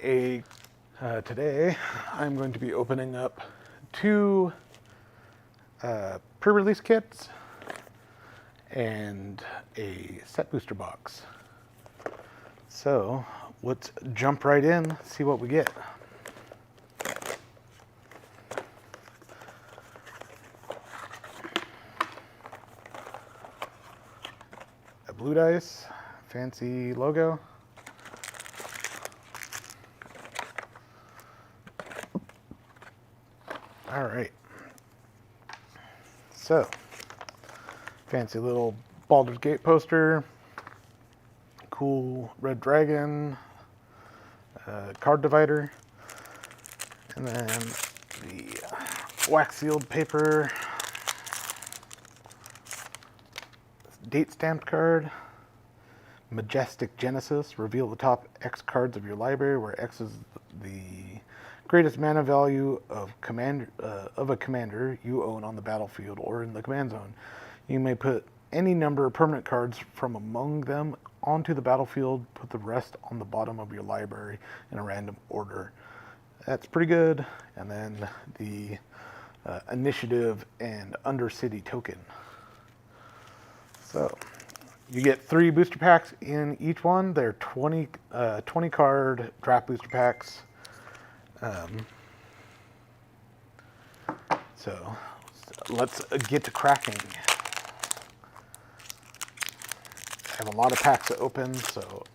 Today I'm going to be opening up two pre-release kits and a set booster box. So let's jump right in, see what we get. A blue dice, fancy logo. All right. So, fancy little Baldur's Gate poster, cool red dragon, card divider, and then the wax sealed paper, date stamped card, Majestic Genesis, reveal the top X cards of your library, where X is the greatest mana value of a commander you own on the battlefield or in the command zone. You may put any number of permanent cards from among them onto the battlefield, put the rest on the bottom of your library in a random order. That's pretty good. And then the initiative and Undercity token. So you get 3 booster packs in each one. They're 20 card draft booster packs. So let's get to cracking. I have a lot of packs to open, so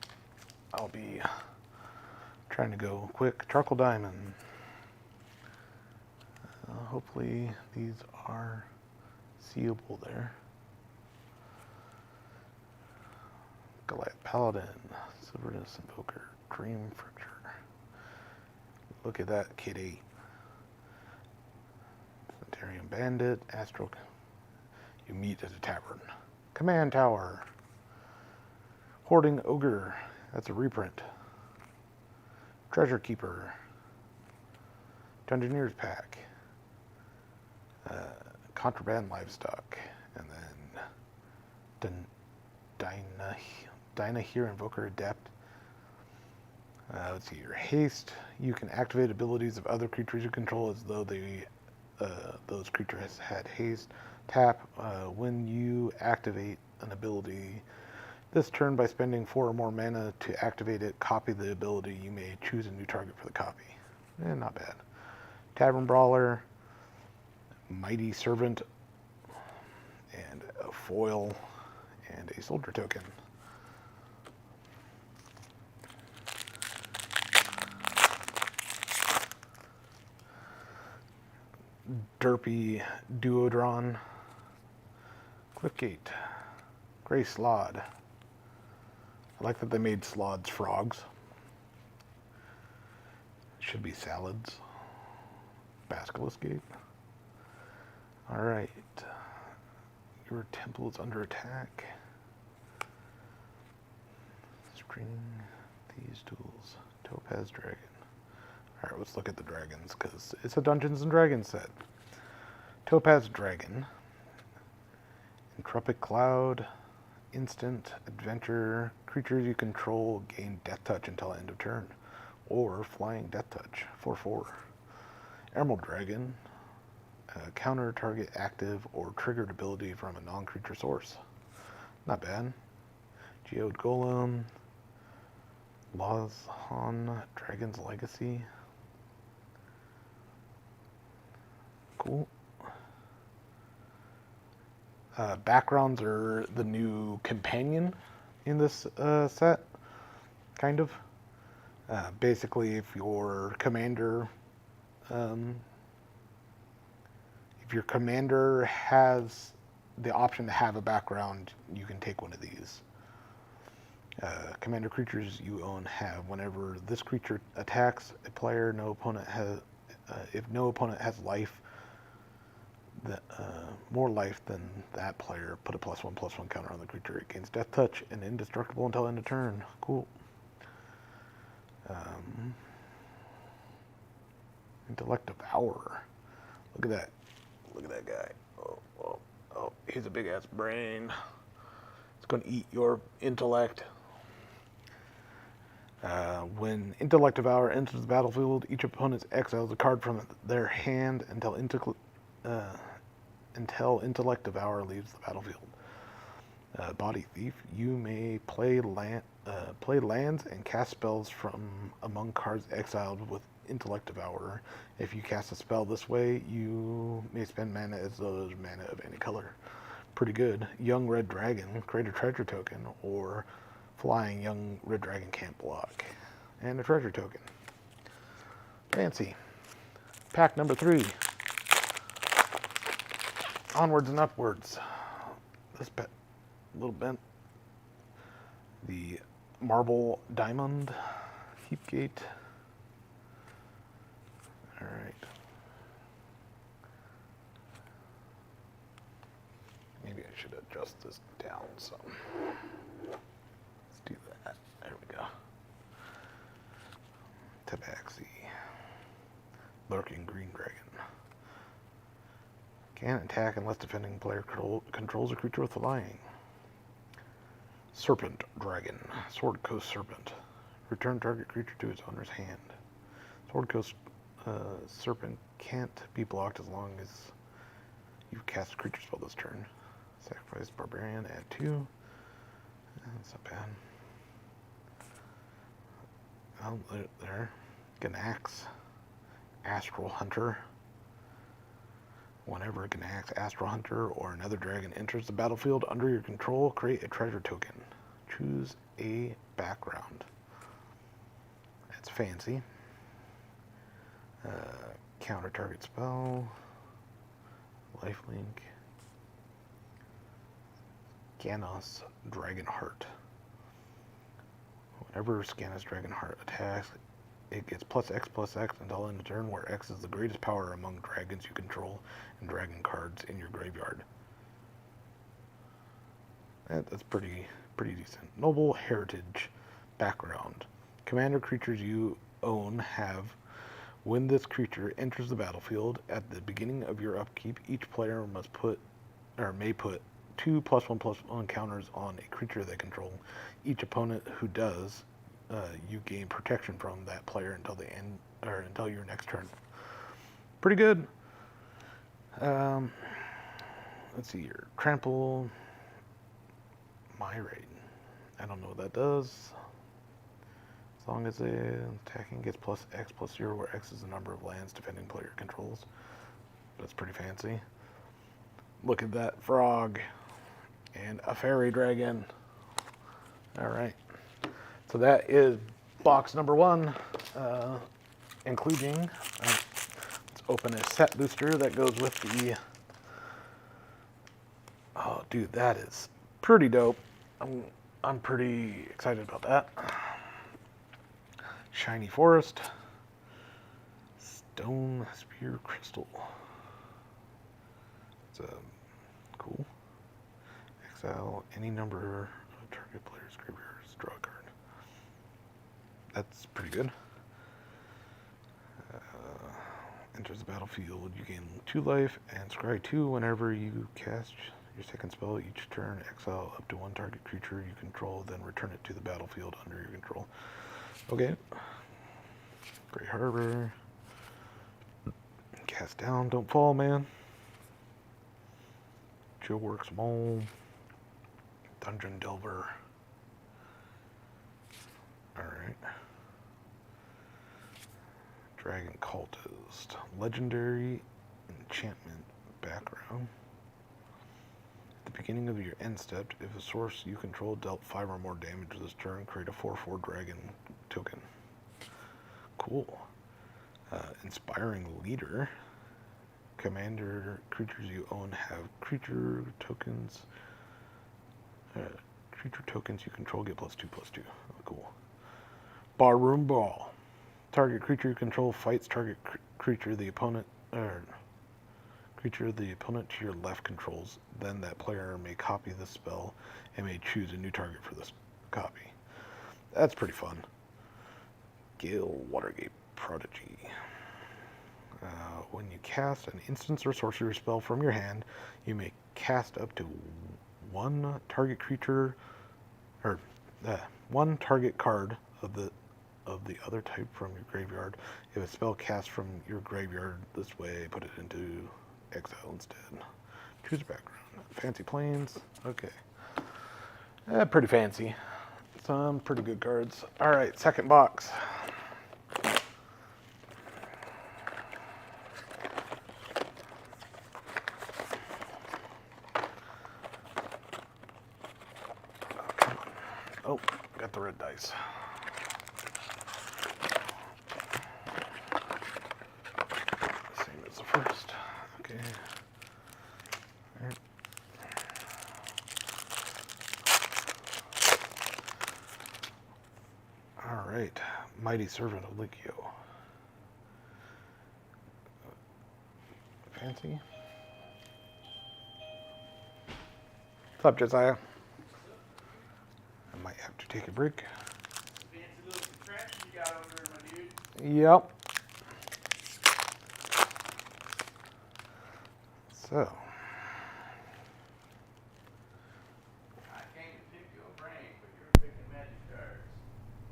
I'll be trying to go quick. Charcoal Diamond. Hopefully these are seeable there. Goliath Paladin, Silverness Invoker, Dream Fracture. Look at that kitty. Centurion Bandit, Astral. You meet at a tavern. Command Tower. Hoarding Ogre. That's a reprint. Treasure Keeper. Dungeoneer's Pack. Contraband Livestock. And then Dinah here, Invoker Adept. Let's see your haste. You can activate abilities of other creatures you control as though those creatures had haste. Tap when you activate an ability this turn by spending 4 or more mana to activate it. Copy the ability. You may choose a new target for the copy. Not bad. Tavern Brawler, Mighty Servant, and a foil and a soldier token. Derpy Duodron, Cliffgate, Grey Slod. I like that they made slods frogs. Should be salads. Basilisk Gate. Alright. Your temple is under attack. String these tools. Topaz Dragon. Alright, let's look at the dragons, because it's a Dungeons & Dragons set. Topaz Dragon. Entropic Cloud. Instant Adventure. Creatures you control gain Death Touch until end of turn. Or Flying Death Touch. 4/4. Emerald Dragon. Counter target active or triggered ability from a non-creature source. Not bad. Geode Golem. Lozhan Dragon's Legacy. Cool. Backgrounds are the new companion in this set, kind of. Basically, if your commander has the option to have a background, you can take one of these. Commander creatures you own have, whenever this creature attacks a player, if no opponent has life, more life than that player, put a +1/+1 counter on the creature. It gains Death Touch and indestructible until end of turn. Cool. Intellect of Power. Look at that. Look at that guy. Oh, he's a big ass brain. It's going to eat your intellect. When Intellect of Power enters the battlefield, each opponent exiles a card from their hand until Intellect of Power leaves the battlefield. Body Thief, you may play lands and cast spells from among cards exiled with Intellect of Power. If you cast a spell this way, you may spend mana as though there's mana of any color. Pretty good. Young Red Dragon, create a treasure token, or Flying Young Red Dragon can't block. And a treasure token. Fancy. Pack number 3. Onwards and upwards. This little bent. The Marble Diamond Heapgate. Alright. Maybe I should adjust this down some. Let's do that. There we go. Tabaxi. Lurking Green Dragon. Can't attack unless defending player controls a creature with flying. Serpent Dragon. Sword Coast Serpent. Return target creature to its owner's hand. Sword Coast Serpent can't be blocked as long as you cast a creature spell this turn. Sacrifice Barbarian, add 2. That's not bad. Oh, there. Ganax. Astral Hunter. Whenever Ganax, Astral Hunter, or another dragon enters the battlefield under your control, create a treasure token. Choose a background. That's fancy. Counter target spell. Lifelink. Ganos Dragonheart. Whenever Ganos Dragonheart attacks, it gets +X/+X until end of turn, where X is the greatest power among dragons you control and dragon cards in your graveyard. That's pretty decent. Noble Heritage background. Commander creatures you own have, when this creature enters the battlefield at the beginning of your upkeep, each player may put 2 +1/+1 counters on a creature they control. Each opponent who does, you gain protection from that player until the end, or until your next turn. Pretty good. Let's see here. Trample Myraid. I don't know what that does. As long as attacking gets +X/+0, where X is the number of lands defending player controls. That's pretty fancy. Look at that frog. And a fairy dragon. Alright. So that is box number 1, including, let's open a set booster that goes with the, oh dude, that is pretty dope. I'm pretty excited about that. Shiny Forest, Stone Spear Crystal. It's cool. Exile any number of target player's graveyards, draw a card. That's pretty good. Enters the battlefield, you gain 2 life and scry 2 whenever you cast your second spell each turn. Exile up to 1 target creature you control, then return it to the battlefield under your control. Okay. Great Harbor. Cast down, don't fall, man. Joe Works Mole. Dungeon Delver. Alright. Dragon Cultist. Legendary enchantment background. At the beginning of your end step, if a source you control dealt 5 or more damage this turn, create a 4/4 dragon token. Cool. Inspiring Leader. Commander creatures you own have creature tokens. Creature tokens you control get +2/+2. Oh, cool. Barroom Brawl. Target creature you control fights target creature the opponent to your left controls. Then that player may copy this spell and may choose a new target for this copy. That's pretty fun. Gale Watergate Prodigy. When you cast an instance or sorcery spell from your hand, you may cast up to 1 target creature, or 1 target card of of the other type from your graveyard. If a spell cast from your graveyard this way, put it into exile instead. Choose a background. Fancy planes. Okay. Pretty fancy. Some pretty good cards. Alright, second box. Oh, got the red dice. Same as the first. Okay. All right. All right. Mighty Servant of Likio. Fancy. What's up, Josiah? I might have to take a break. Fancy little contraption you got over there, my dude. Yep. So. I came to pick your brain, but you're picking magic cards.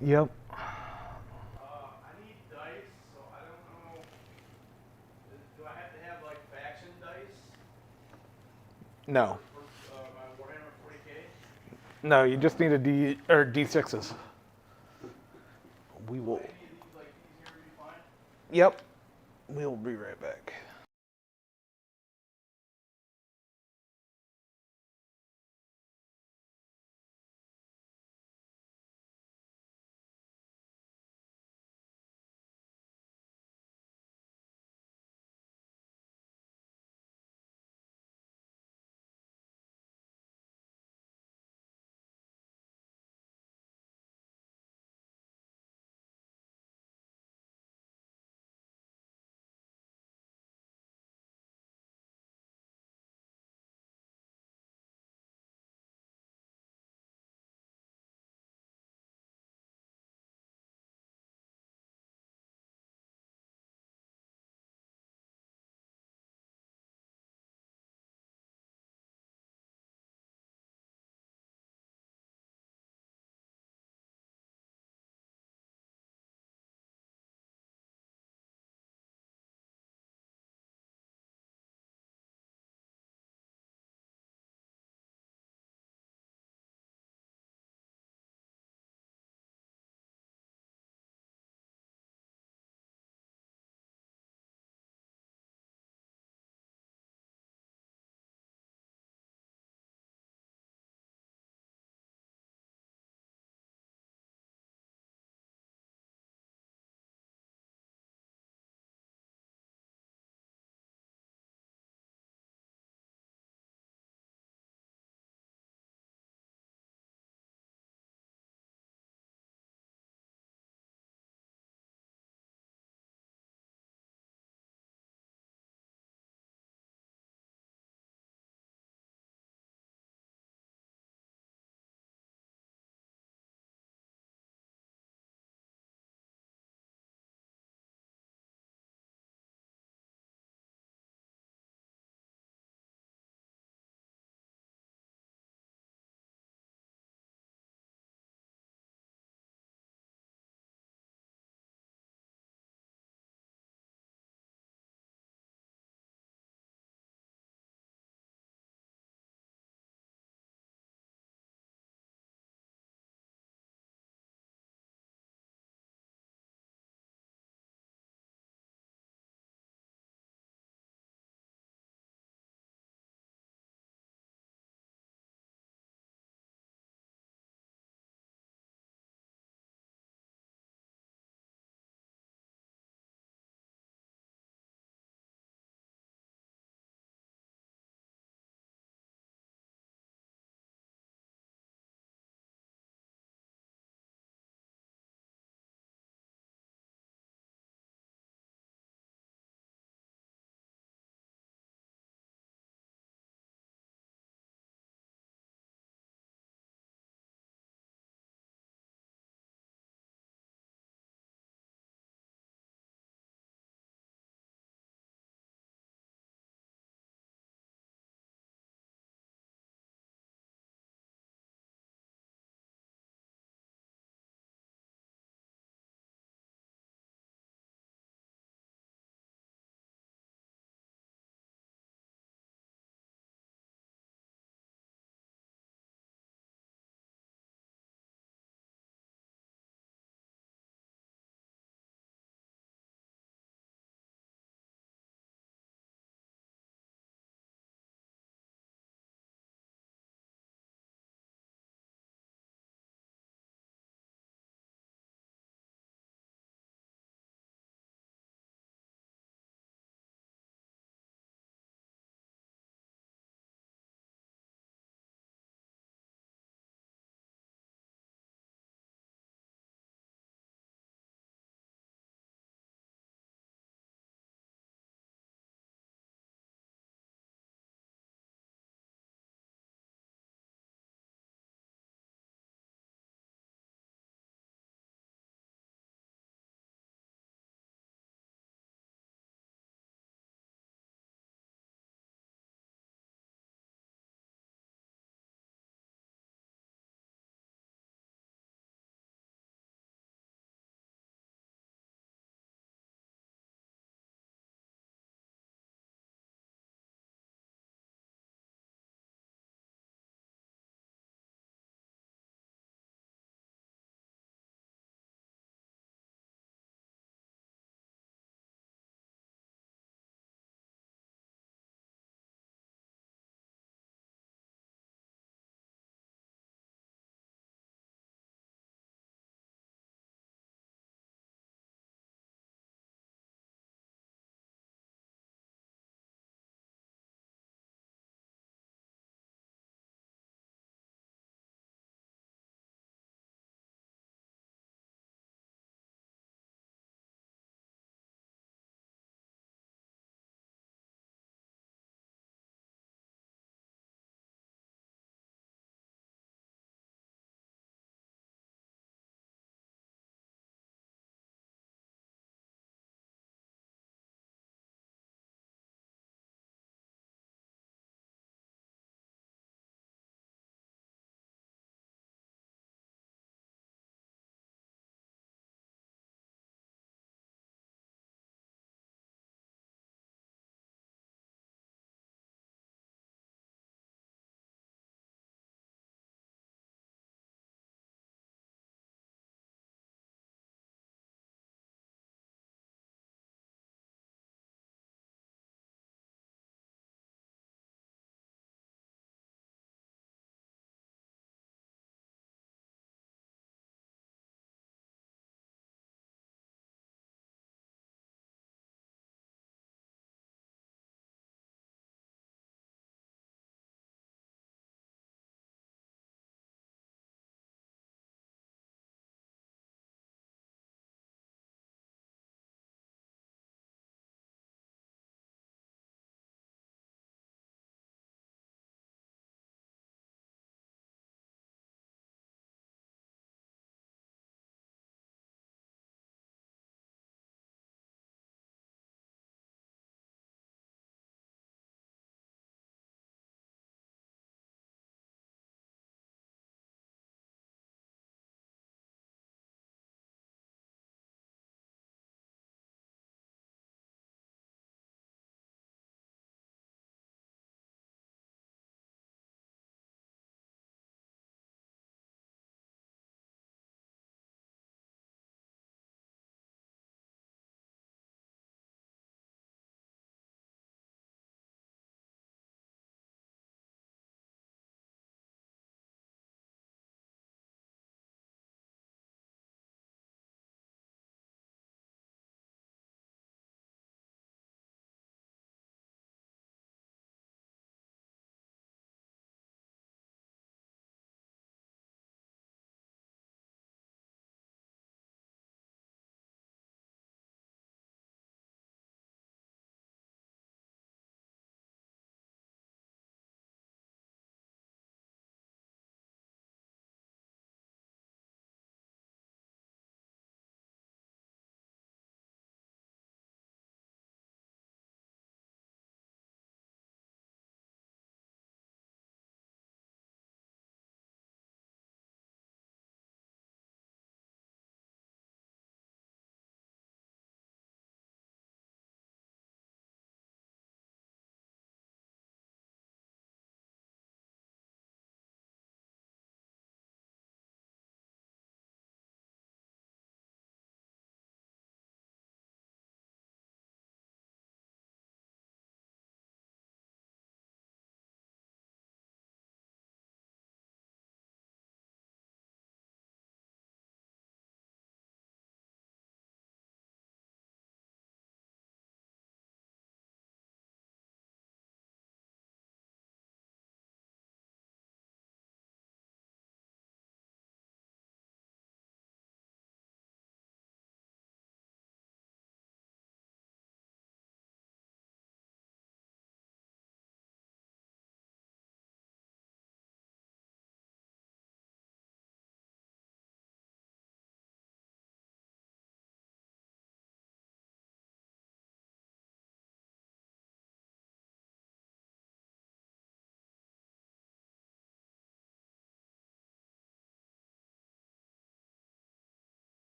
Yep. I need dice, so I don't know. Do I have to have like faction dice No. for my Warhammer 40K? No, you just need a D or D6s. We will. Any of these like these here would be fine. Yep. We'll be right back.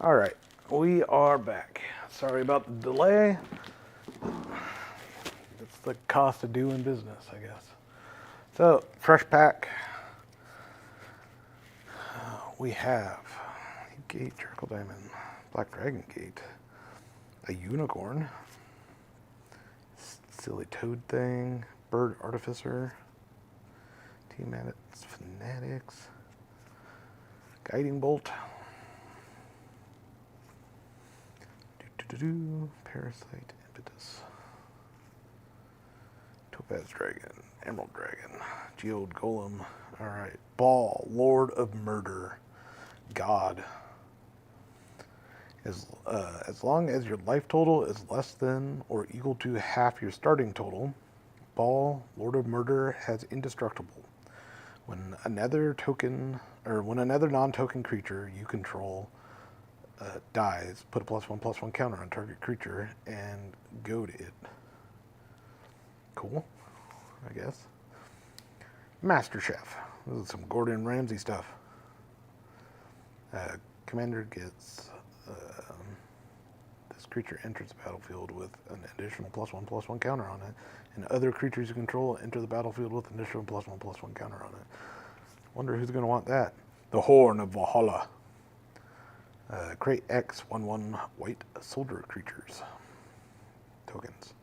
All right, we are back. Sorry about the delay. It's the cost of doing business, I guess. So, fresh pack. We have Gate, Charcoal Diamond, Black Dragon Gate, a Unicorn, Silly Toad Thing, Bird Artificer, Team Addicts, Fanatics, Guiding Bolt, Parasite, Impetus, Topaz Dragon, Emerald Dragon, Geode Golem. Alright, Ball, Lord of Murder, God. As long as your life total is less than or equal to half your starting total, Ball, Lord of Murder has indestructible. When another non-token creature you control dies, put a +1/+1 counter on target creature and goad it. Cool, I guess. Master Chef. This is some Gordon Ramsay stuff. Commander gets this creature enters the battlefield with an additional +1/+1 counter on it, and other creatures you control enter the battlefield with an additional +1/+1 counter on it. Wonder who's going to want that. The Horn of Valhalla. Create X 1/1 white soldier creatures. Tokens.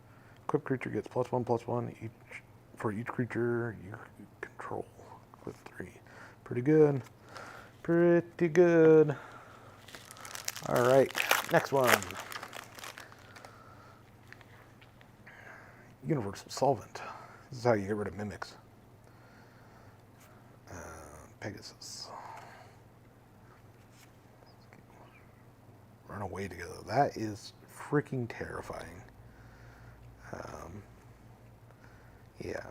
Equipped creature gets +1/+1 each for each creature you control. Equip 3. Pretty good. Pretty good. Alright, next one. Universal Solvent. This is how you get rid of mimics. Pegasus. Run away together. That is freaking terrifying. Yeah.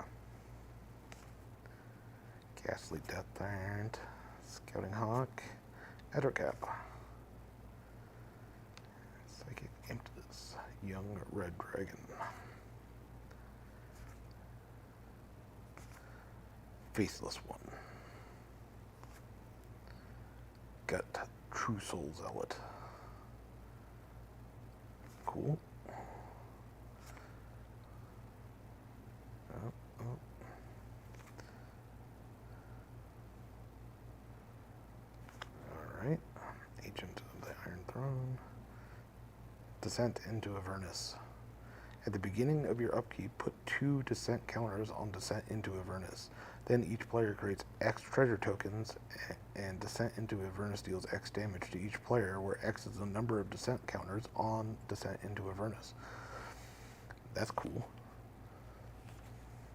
Ghastly Death Tyrant. Scouting Hawk. Ettercap. Psychic Impetus. Young Red Dragon. Faceless One. Gut True Soul Zealot. Cool. Alright. Agent of the Iron Throne. Descent into Avernus. At the beginning of your upkeep, put 2 descent counters on Descent into Avernus. Then each player creates X treasure tokens, and Descent into Avernus deals X damage to each player, where X is the number of descent counters on Descent into Avernus. That's cool.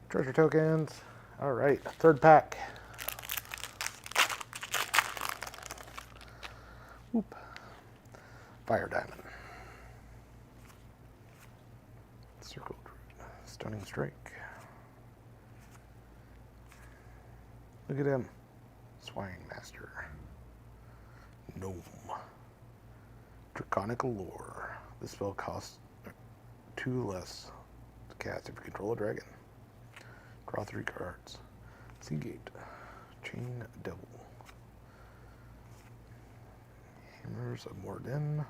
Treasure tokens. Alright, third pack. Whoop. Fire Diamond. Circle Stunning Strike. Look at him. Swine Master. Gnome. Draconic Allure. This spell costs 2 less to cast if you control a dragon. Draw 3 cards. Seagate. Chain Devil. Hammers of Morden.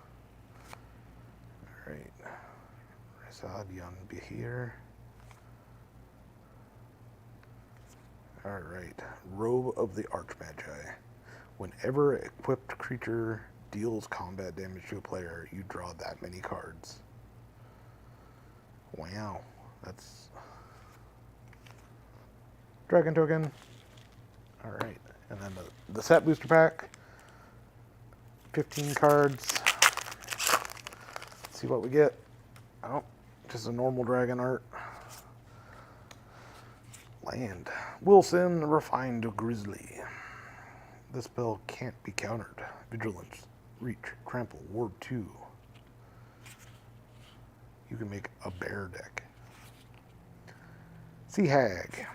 Alright. Resad Yan Behir. Alright. Robe of the Archmagi. Whenever equipped creature deals combat damage to a player, you draw that many cards. Wow. That's... Dragon token. Alright. And then the set booster pack. 15 cards. Let's see what we get. Oh, just a normal dragon art. Land. Wilson, Refined Grizzly. This spell can't be countered. Vigilance, Reach, Trample, Ward 2. You can make a bear deck. Sea Hag.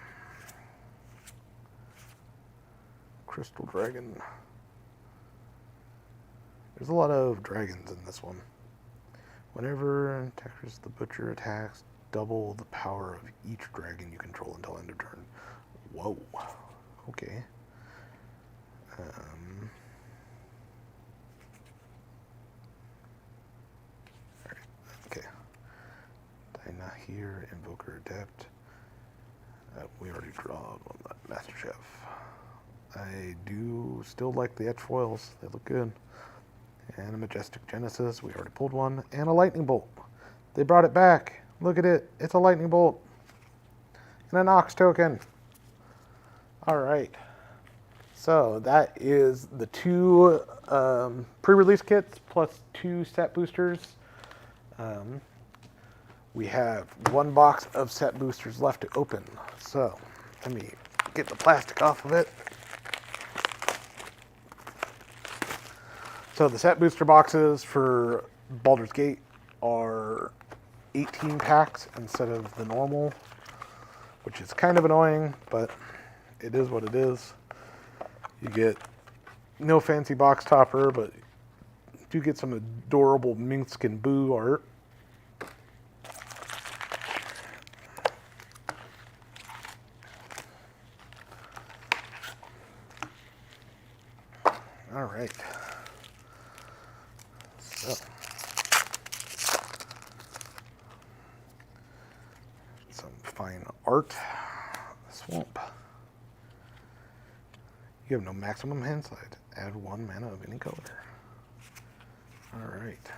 Crystal Dragon. There's a lot of dragons in this one. Whenever Texas the Butcher attacks, double the power of each dragon you control until end of turn. Whoa. Okay. already draw on that Master Chef. I do still like the etch foils. They look good. And a Majestic Genesis. We already pulled one. And a Lightning Bolt. They brought it back. Look at it. It's a Lightning Bolt. And an Ox token. Alright. So that is the 2 pre-release kits plus 2 set boosters. We have 1 box of set boosters left to open. So let me get the plastic off of it. So the set booster boxes for Baldur's Gate are 18 packs instead of the normal, which is kind of annoying, but it is what it is. You get no fancy box topper, but you do get some adorable Minsk and Boo art. All right. So, some fine art. Swamp. You have no maximum hand size. Add 1 mana of any color. All right.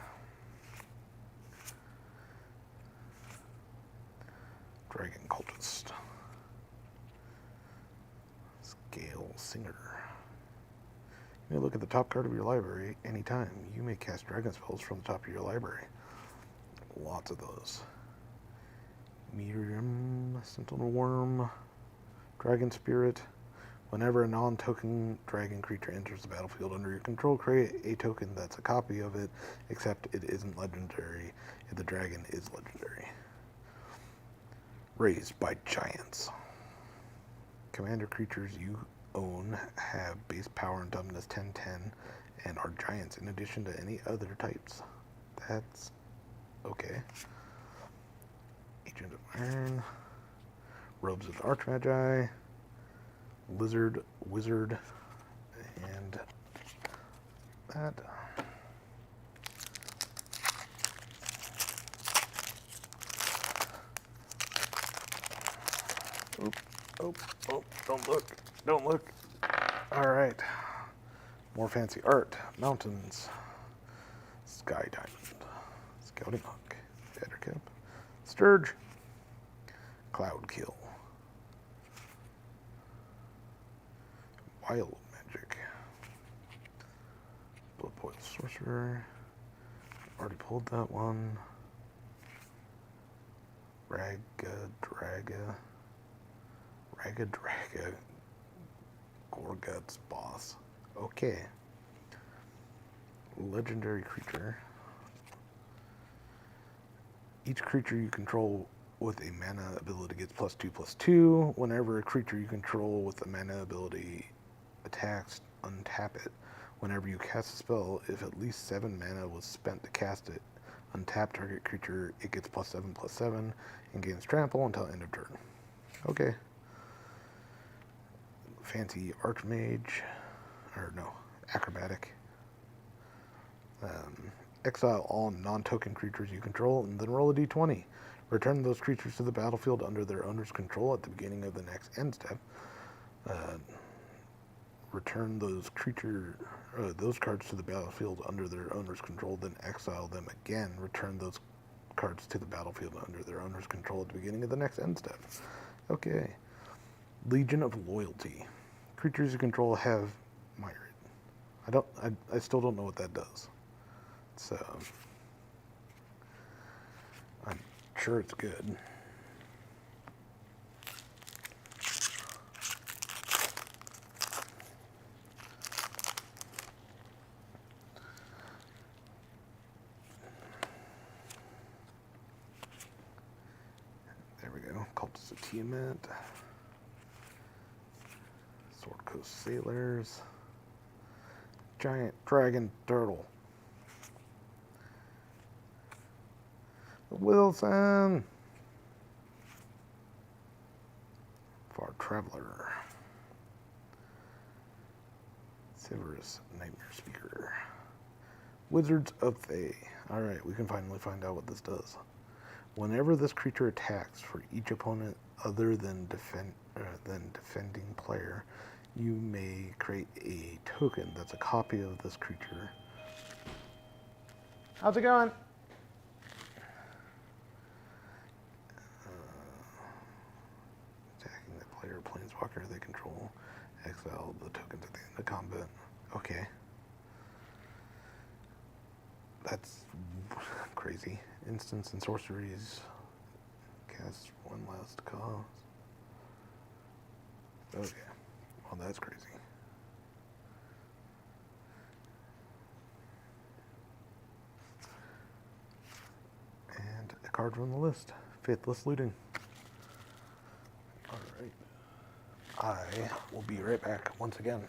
Dragon Cultist. Scale Singer. You may look at the top card of your library anytime. You may cast dragon spells from the top of your library. Lots of those. Medium, Sentinel Worm, Dragon Spirit. Whenever a non-token dragon creature enters the battlefield under your control, create a token that's a copy of it, except it isn't legendary if the dragon is legendary. Raised by Giants. Commander creatures you own have base power and toughness 10/10 and are giants in addition to any other types. That's okay. Agent of Iron, Robes of the Archmagi, Lizard Wizard, and that. Oh, don't look. Don't look. All right. More fancy art. Mountains. Sky Diamond. Scouting Hawk. Shattercap. Sturge. Cloud Kill. Wild Magic. Bloodboil Sorcerer. Already pulled that one. Raga Draga. Gorgut's Boss. Okay. Legendary creature. Each creature you control with a mana ability gets +2/+2. Whenever a creature you control with a mana ability attacks, untap it. Whenever you cast a spell, if at least 7 mana was spent to cast it, untap target creature, it gets +7/+7 and gains trample until end of turn. Okay. Fancy Archmage, or no, Acrobatic. Exile all non-token creatures you control and then roll a d20. Return those creatures to the battlefield under their owner's control at the beginning of the next end step. Return those cards to the battlefield under their owner's control, then exile them again. Return those cards to the battlefield under their owner's control at the beginning of the next end step. Okay. Legion of Loyalty. Creatures you control have Myriad. I still don't know what that does. So I'm sure it's good. There we go. Cultist of Tiamat. Sword Coast Sailors. Giant Dragon Turtle. Wilson. Far Traveler. Severus Nightmare Speaker. Wizards of Thay. Alright, we can finally find out what this does. Whenever this creature attacks for each opponent other than then defending player, you may create a token that's a copy of this creature. How's it going? Attacking the player planeswalker they control. Exile the tokens at the end of combat. Okay. That's crazy. Instants and sorceries. Cast one last cost. Okay. Well, that's crazy. And a card from the list. Faithless Looting. Alright. I will be right back once again.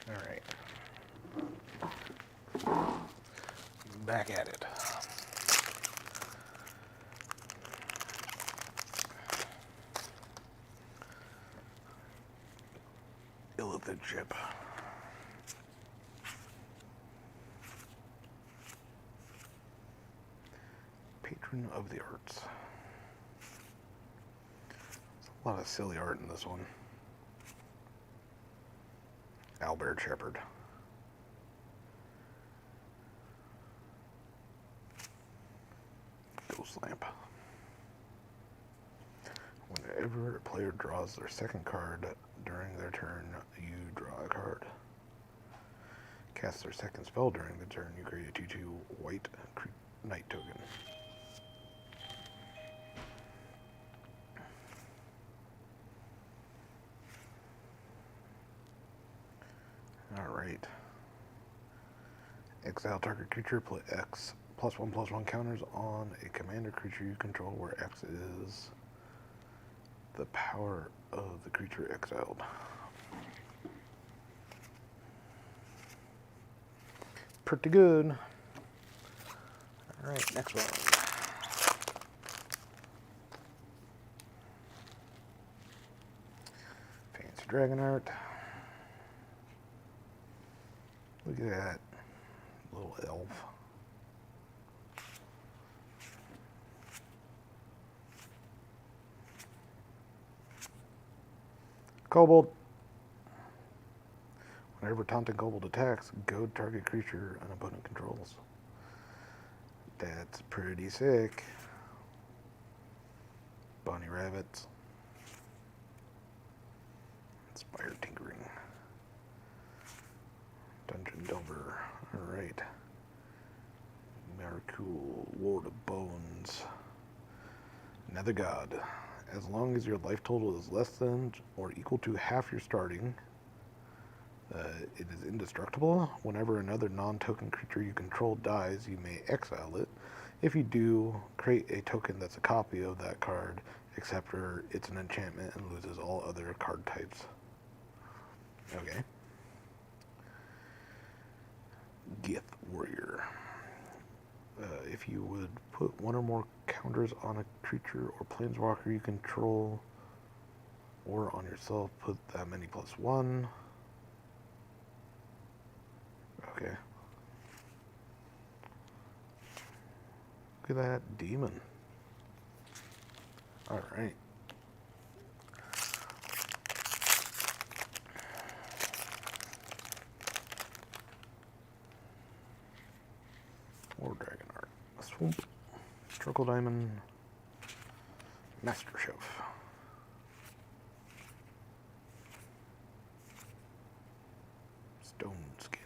Alright. Back at it. Illithid ship. Patron of the arts. There's a lot of silly art in this one. Albert Shepard. Ghost Lamp. Whenever a player draws their second card during their turn, you draw a card. Cast their second spell during the turn, you create a 2/2 white knight token. Alright. Exile target creature, put X +1/+1 counters on a commander creature you control, where X is the power of the creature exiled. Pretty good. Alright, next one. Fancy dragon art. Look at that little elf. Kobold. Whenever taunting kobold attacks, goad target creature an opponent controls. That's pretty sick. Bunny rabbits. Inspired tinkering. Dungeon Delver. Alright. Cool. Lord of Bones. Nether God. As long as your life total is less than or equal to half your starting, it is indestructible. Whenever another non-token creature you control dies, you may exile it. If you do, create a token that's a copy of that card, except for it's an enchantment and loses all other card types. Okay. Gith Warrior. If you would put one or more counters on a creature or planeswalker you control, or on yourself, put that many +1. Okay. Look at that demon. Alright. Or Dragon Art. Swoop. Struggle Diamond. Master Chef. Stone Skin.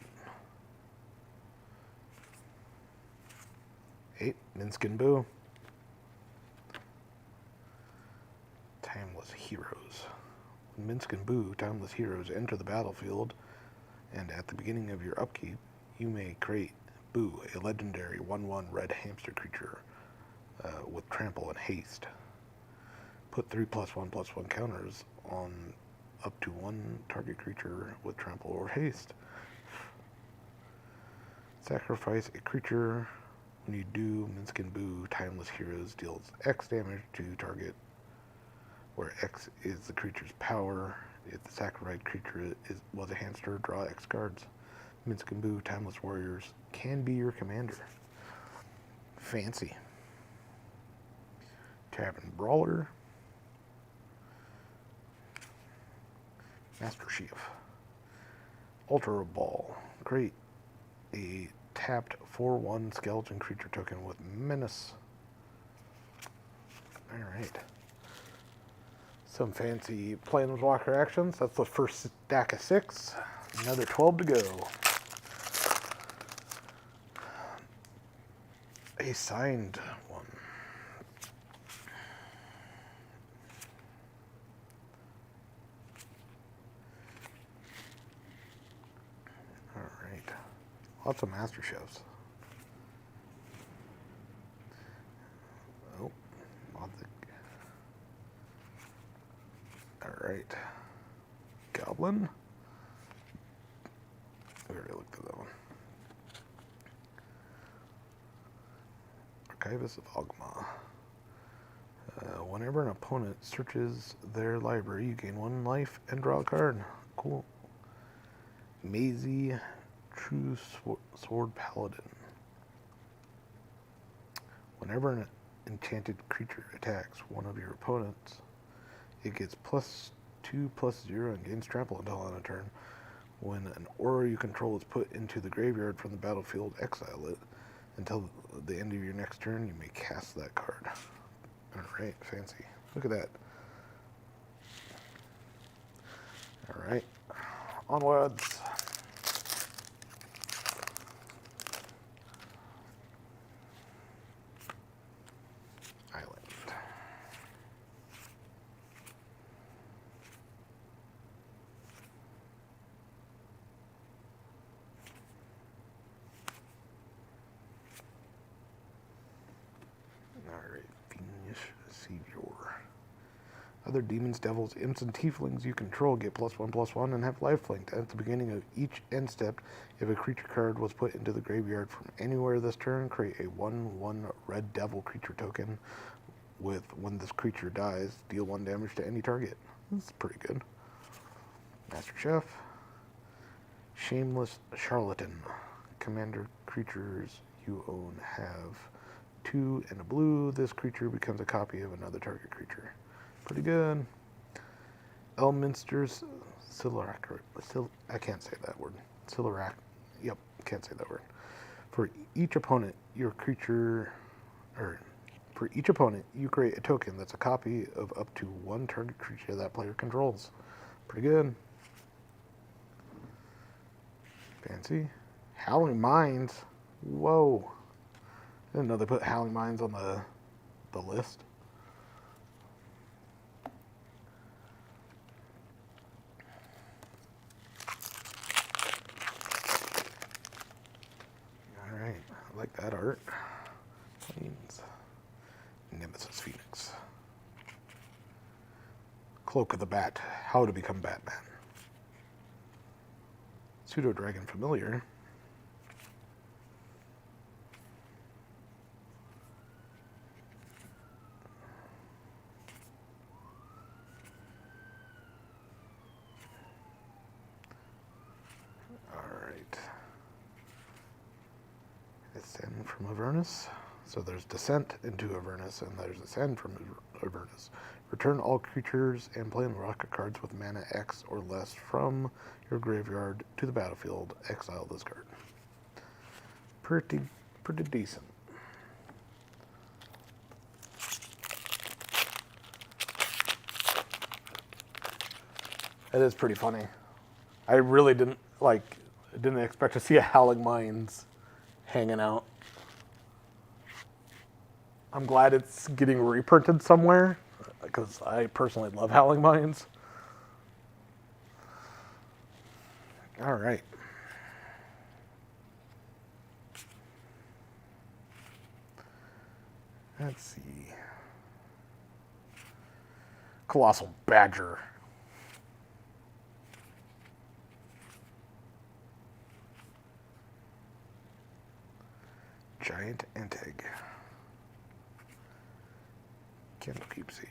8. Minskin Boo. Timeless Heroes. When Minskin Boo, Timeless Heroes enter the battlefield, and at the beginning of your upkeep, you may create Boo, a legendary 1/1 red hamster creature with trample and haste. Put 3 +1/+1 counters on up to one target creature with trample or haste. Sacrifice a creature. When you do, Minskin Boo, Timeless Heroes deals X damage to target, where X is the creature's power. If the sacrificed creature was a hamster, draw X cards. Minskin Boo, Timeless Warriors can be your commander. Fancy. Tavern Brawler. Master Chief. Ultra Ball. Great. A tapped 4/1 skeleton creature token with menace. Alright. Some fancy planeswalker actions. That's the first stack of 6. Another 12 to go. A signed one. Alright. Lots of Master Chefs. Oh, lots of... Alright. Goblin. We already looked at that one. Archivist of Ogma. Whenever an opponent searches their library, you gain 1 life and draw a card. Cool. Maisie, True Sword Paladin. Whenever an enchanted creature attacks one of your opponents, it gets +2/+0 and gains trample until end of turn. When an aura you control is put into the graveyard from the battlefield, exile it. Until the end of your next turn, you may cast that card. Alright, fancy. Look at that. Alright, onwards. Island. Alright, Fiendish Savior. Other demons, devils, imps, and tieflings you control get +1/+1 and have lifelink. At the beginning of each end step, if a creature card was put into the graveyard from anywhere this turn, create a 1/1 red devil creature token with, when this creature dies, deal 1 damage to any target. This is pretty good. Master Chef. Shameless Charlatan. Commander creatures you own have 2 and a blue. This creature becomes a copy of another target creature. Pretty good. Elminster's I can't say that word. Yep, can't say that word. For each opponent, you create a token that's a copy of up to 1 target creature that player controls. Pretty good. Fancy. Howling Mines. Whoa. I didn't know they put Howling Mines on the list. Alright, I like that art. Planes. Nemesis Phoenix. Cloak of the Bat. How to become Batman. Pseudo Dragon Familiar. Alright. Ascend from Avernus. So there's Descent into Avernus, and there's Ascend from Avernus. Return all creatures and planeswalker cards with mana X or less from your graveyard to the battlefield. Exile this card. Pretty decent. It is pretty funny. I really didn't expect to see a Howling Mines hanging out. I'm glad it's getting reprinted somewhere, because I personally love Howling Mines. All right. Let's see. Colossal Badger. Giant Anteg. Candlekeep Siege.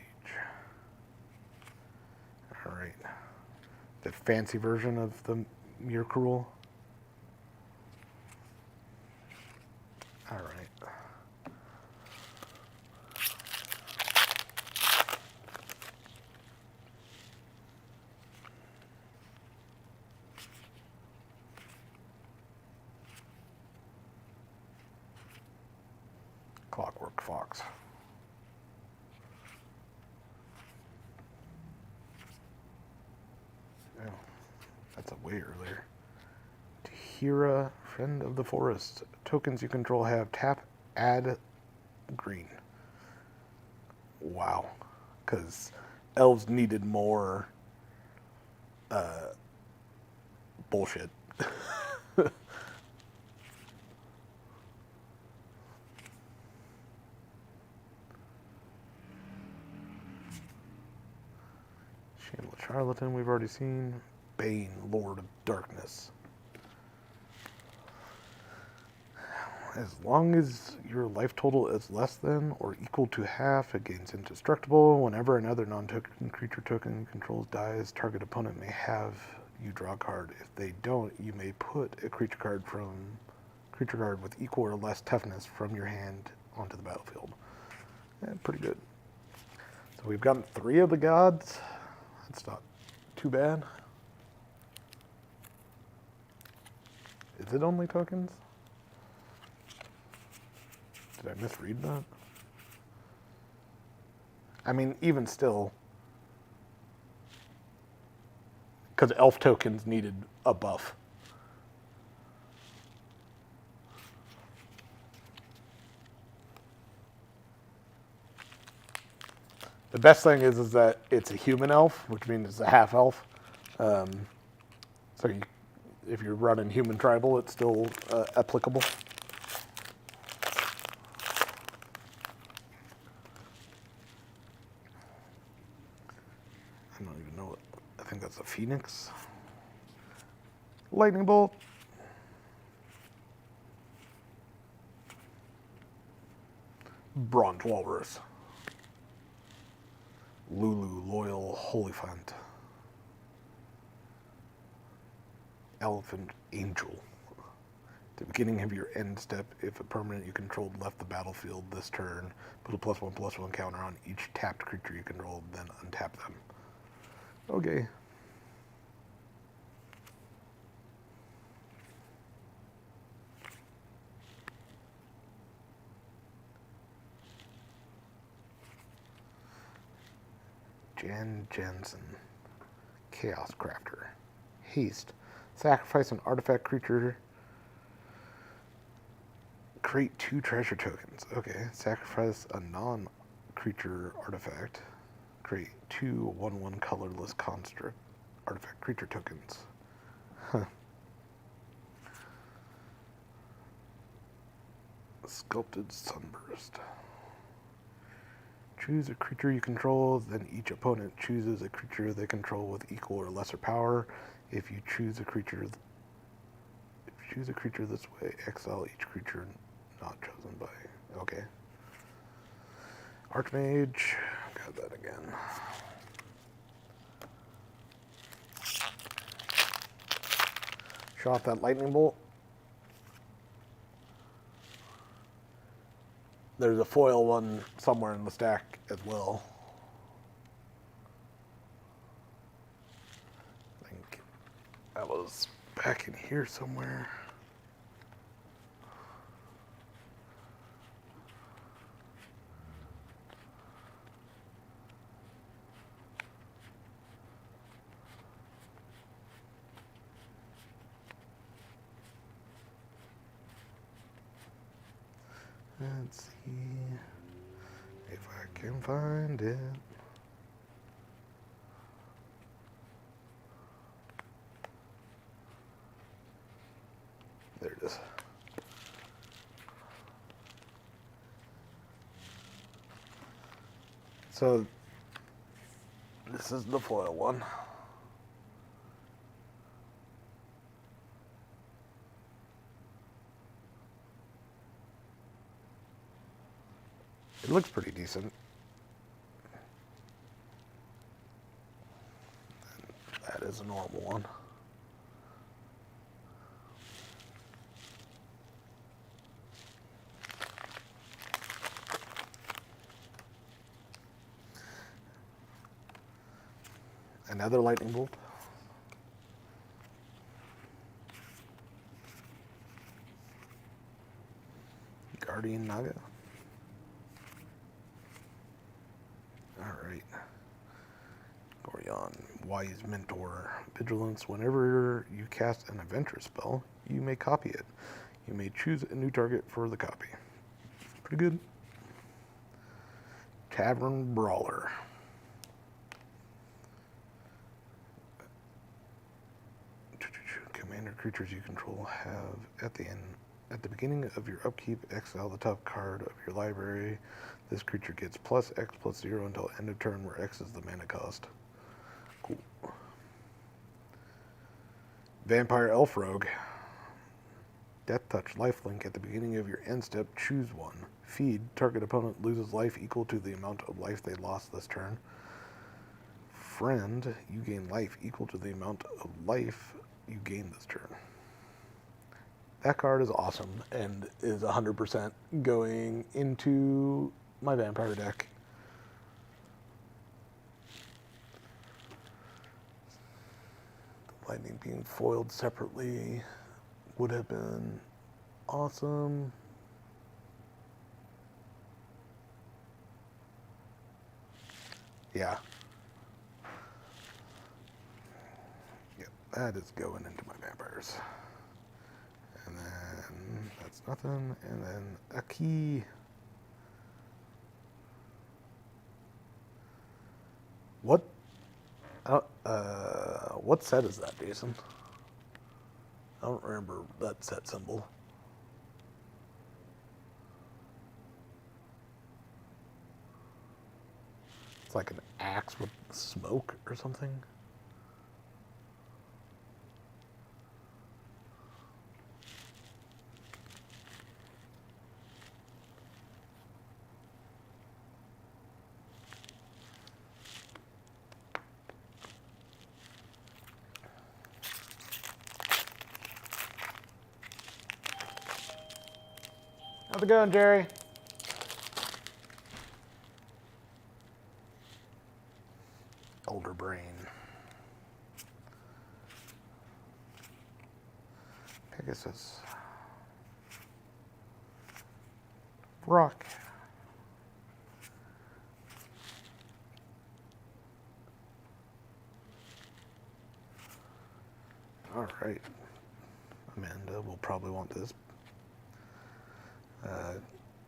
Alright. The fancy version of the Myrkul. Alright. Clockwork Fox. Oh, that's a way earlier. Tahira, Friend of the Forest. Tokens you control have tap, add, green. Wow. Because elves needed more bullshit. Shameless Charlatan we've already seen. Bane, Lord of Darkness. As long as your life total is less than or equal to half, it gains indestructible. Whenever another non-token creature token controls dies, target opponent may have you draw a card. If they don't, you may put a creature card with equal or less toughness from your hand onto the battlefield. Yeah, pretty good. So we've gotten 3 of the gods. That's not too bad. Is it only tokens? Did I misread that? I mean, even still, because elf tokens needed a buff. The best thing is that it's a human elf, which means it's a half elf. So if you're running human tribal, it's still applicable. I don't even know what. I think that's a phoenix. Lightning bolt. Bronze walrus. Lulu, loyal Holyphant. Elephant angel. At the beginning of your end step, if a permanent you controlled left the battlefield this turn, put a +1/+1 counter on each tapped creature you controlled, then untap them. Okay. Jensen. Chaos Crafter. Haste. Sacrifice an artifact creature Create 2 treasure tokens. Okay. Sacrifice a non-creature artifact. Create 2 1/1 colorless construct artifact creature tokens. Huh. Sculpted Sunburst. Choose a creature you control, then each opponent chooses a creature they control with equal or lesser power. If you choose a creature this way, exile each creature not chosen by. Okay. Archmage. Got that again. Show off that lightning bolt. There's a foil one somewhere in the stack as well. I think that was back in here somewhere. Let's see if I can find it. There it is. So this is the foil one. It looks pretty decent. And that is a normal one. Another lightning bolt. Guardian Naga. Alright. Gorion, Wise Mentor. Vigilance. Whenever you cast an adventure spell, you may copy it. You may choose a new target for the copy. Pretty good. Tavern Brawler. Commander creatures you control have at the beginning of your upkeep, exile the top card of your library. This creature gets +X +0 until end of turn, where X is the mana cost. Cool. Vampire Elf Rogue. Death Touch lifelink. At the beginning of your end step, choose one. Feed. Target opponent loses life equal to the amount of life they lost this turn. Friend. You gain life equal to the amount of life you gain this turn. That card is awesome and is 100% going into my vampire deck. The lightning being foiled separately would have been awesome. Yeah. Yep, that is going into my vampires. And then that's nothing. And then a key. What set is that, Jason? I don't remember that set symbol. It's like an axe with smoke or something. How's it going, Jerry? Older brain. Pegasus. Rock. All right. Amanda will probably want this. Uh,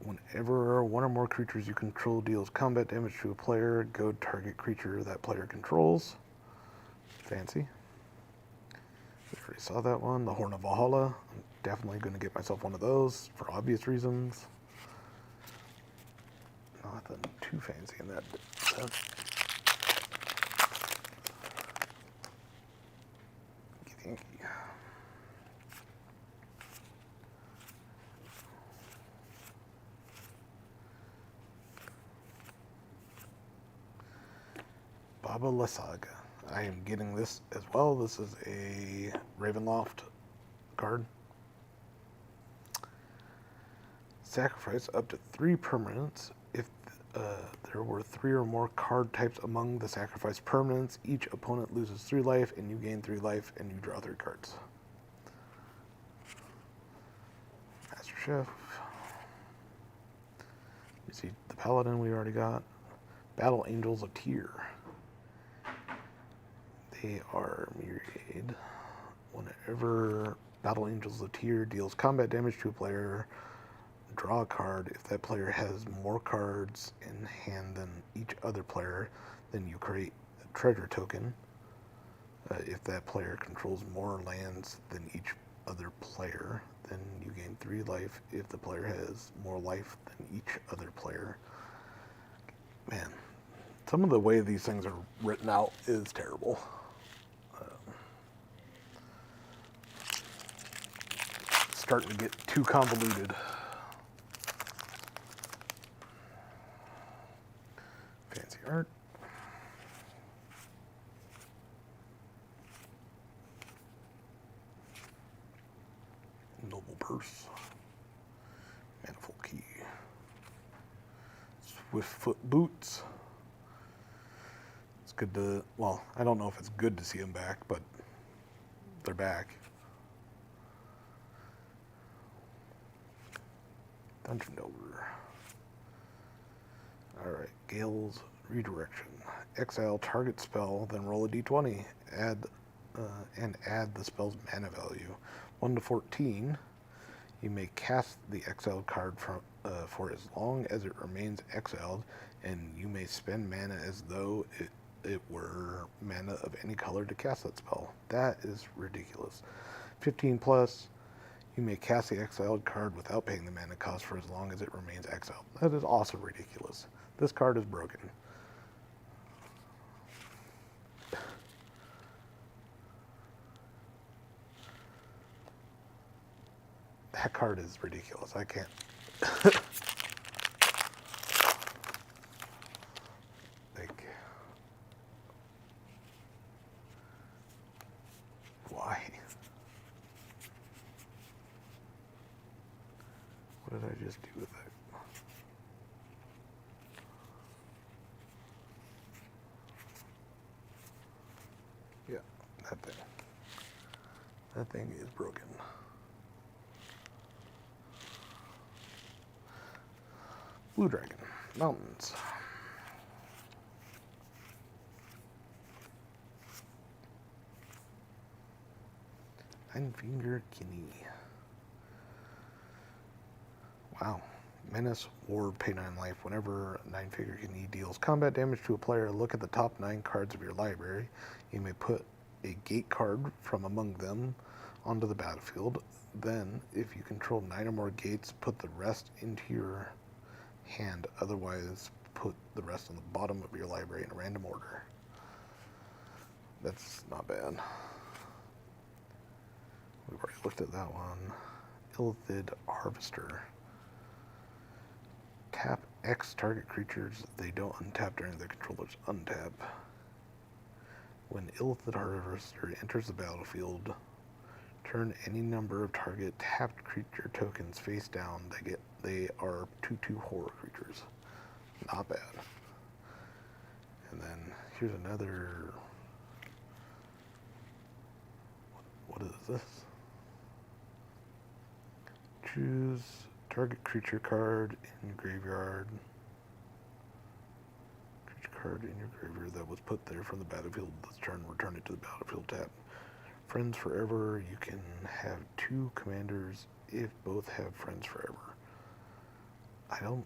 Whenever one or more creatures you control deals combat damage to a player, go target creature that player controls. Fancy. We already saw that one. The Horn of Valhalla. I'm definitely going to get myself one of those for obvious reasons. Nothing too fancy in that. Thank you. Baba Lysaga. I am getting this as well. This is a Ravenloft card. Sacrifice up to 3 permanents. If there were 3 or more card types among the sacrificed permanents, each opponent loses 3 life, and you gain 3 life, and you draw 3 cards. Master Chef. You see the Paladin we already got. Battle Angels of Tyr. They are myriad. Whenever Battle Angels of Tyr deals combat damage to a player, draw a card. If that player has more cards in hand than each other player, then you create a treasure token. If that player controls more lands than each other player, then you gain 3 life. If the player has more life than each other player. Man, some of the way these things are written out is terrible. Starting to get too convoluted. Fancy art. Noble purse. Manifold key. Swift foot boots. It's good to, well, I don't know if it's good to see them back, but they're back. Dungeon Delver. Alright, Gale's Redirection. Exile target spell, then roll a d20. Add the spell's mana value. 1 to 14. You may cast the exiled card for as long as it remains exiled, and you may spend mana as though it were mana of any color to cast that spell. That is ridiculous. 15 plus. You may cast the exiled card without paying the mana cost for as long as it remains exiled. That is also ridiculous. This card is broken. That card is ridiculous. I can't. Like, why? What did I just do with it? Yeah, that thing. That thing is broken. Blue Dragon. Mountains. Nine-Finger Guinea. Wow. Menace, Ward, pay 9 life. Whenever Nine-Finger Guinea deals combat damage to a player, look at the top 9 cards of your library. You may put a gate card from among them onto the battlefield. Then, if you control 9 or more gates, put the rest into your hand. Otherwise, put the rest on the bottom of your library in a random order. That's not bad. We've already looked at that one. Illithid Harvester. Tap X target creatures they don't untap during their controller's untap. When Illithid Harvester enters the battlefield, turn any number of target tapped creature tokens face down. They are 2/2 horror creatures. Not bad. And then here's another. What is this? Choose target creature card in your graveyard. Creature card in your graveyard that was put there from the battlefield this turn. Return it to the battlefield tab. Friends forever. You can have 2 commanders if both have friends forever. don't.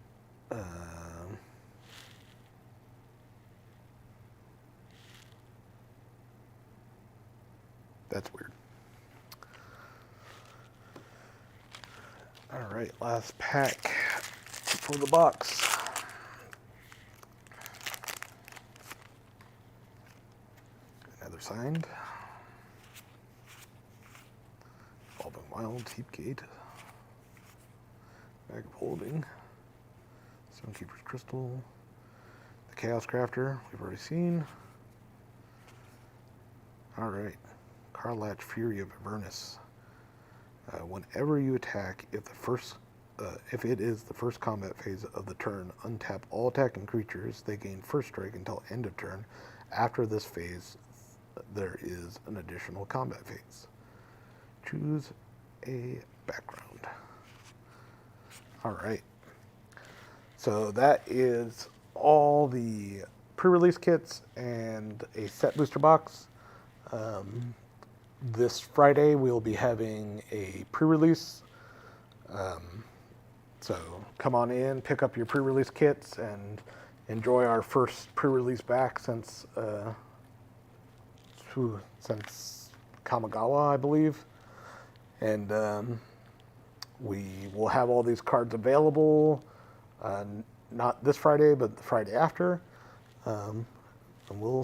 That's weird. All right, last pack for the box. Another signed. Evolving Wild, Heap Gate. Bag of Holding. Stonekeeper's Crystal. The Chaos Crafter, we've already seen. Alright. Carlatch Fury of Avernus. Whenever you attack, if it is the first combat phase of the turn, untap all attacking creatures. They gain first strike until end of turn. After this phase, there is an additional combat phase. Choose a background. Alright. So that is all the pre-release kits and a set booster box. This Friday we'll be having a pre-release. So come on in, pick up your pre-release kits, and enjoy our first pre-release back since Kamigawa, I believe. And we will have all these cards available, not this Friday, but the Friday after. And we'll